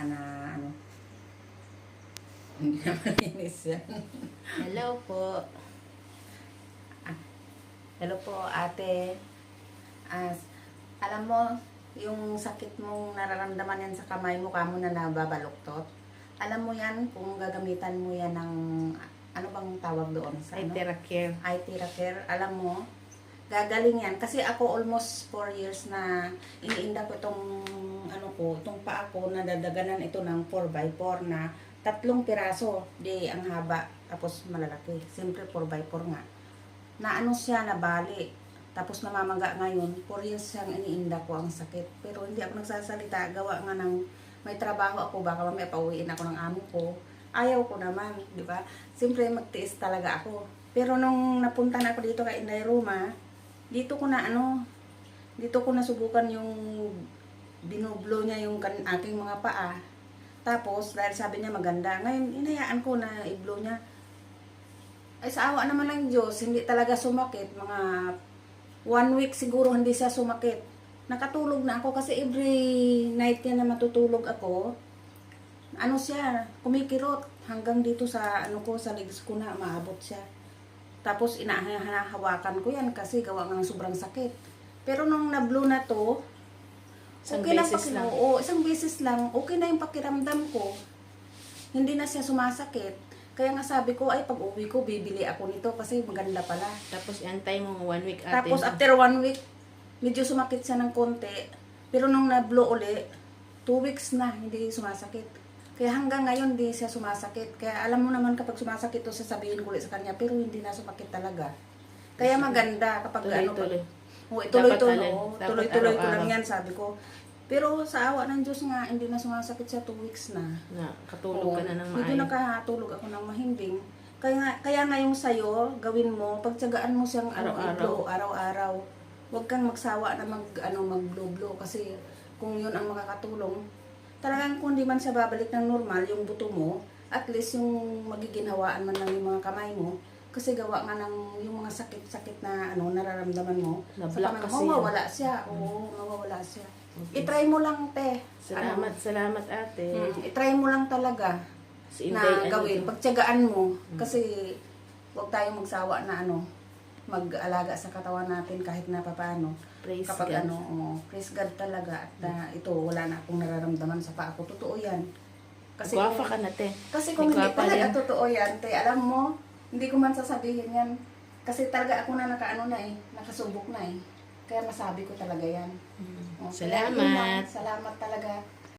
na ano. Hindi na malinis yan. Hello po. Hello po, ate. Alam mo, yung sakit mong nararamdaman yan sa kamay mo, kamo na nababaluktot. Alam mo yan, kung gagamitan mo yan ng, ano bang tawag doon? Sa ano? Iteracare. Iteracare. Alam mo, gagaling yan. Kasi ako almost 4 years na iniinda ko itong paa ko, nadadaganan ito ng 4x4 na 3 piraso. Di ang haba, tapos malalaki. Siyempre 4x4 nga. Na ano siya, nabali. Tapos namamaga ngayon, 4 years siyang iniinda ko ang sakit. Pero hindi ako nagsasalita, gawa nga ng may trabaho ako, baka mamaya pauwiin ako ng amo ko. Ayaw ko naman, di ba? Siyempre magtiis talaga ako. Pero nung napunta na ako dito kay Inday Roma, dito ko nasubukan yung binublo niya yung aking mga paa. Tapos, dahil sabi niya maganda, ngayon inayaan ko na i-blow niya. Ay sa awa naman ng Diyos, hindi talaga sumakit. Mga 1 week siguro hindi siya sumakit. Nakatulog na ako kasi every night yan na matutulog ako, ano siya, kumikirot hanggang dito sa sa legs ko na maabot siya. Tapos inahawakan ko yan kasi gawa nga ng sobrang sakit. Pero nung na-blow na to, okay lang lang. Oo, isang beses lang, okay na yung pakiramdam ko. Hindi na siya sumasakit. Kaya nga sabi ko, ay pag uwi ko, bibili ako nito kasi maganda pala. Tapos antay mo 1 week ate. Tapos after 1 week, medyo sumakit siya ng konti. Pero nung na-blow uli, 2 weeks na, hindi sumasakit. Kaya hanggang ngayon, hindi siya sumasakit. Kaya alam mo naman kapag sumasakit to, sasabihin ko ulit sa kanya, pero hindi na sumakit talaga. Kaya maganda kapag tuloy-tuloy. Tuloy-tuloy ko lang yan, sabi ko. Pero sa awa ng Diyos nga, hindi na sumasakit siya 2 weeks na. Katulog ka na ng Medyo nakatulog ako ng mahimbing. Kaya ngayong sa'yo, gawin mo, pagtsagaan mo siyang araw-araw. Huwag kang magsawa na mag-blow-blow kasi kung yun ang makakatulong. Talagang kung di man siya babalik ng normal, yung buto mo, at least yung magiginhawaan man lang yung mga kamay mo, kasi gawa nga ng yung mga sakit-sakit na nararamdaman mo, Na-block kasi mawawala siya. Oo, mawawala siya. I-try mo lang, te. Salamat ate. I-try mo lang talaga na gawin. Pagtiyagaan mo. Kasi huwag tayong magsawa na mag-alaga sa katawan natin kahit na papaano. Praise Kapag God. praise God talaga. At ito, wala na akong nararamdaman sa paa ko. Totoo yan. Kasi Guwafa ka na te. Kasi kung hindi talaga totoo yan, te, alam mo, hindi ko man sasabihin yan. Kasi talaga ako na nakasubok na eh. Kaya masabi ko talaga yan. Salamat. Salamat talaga.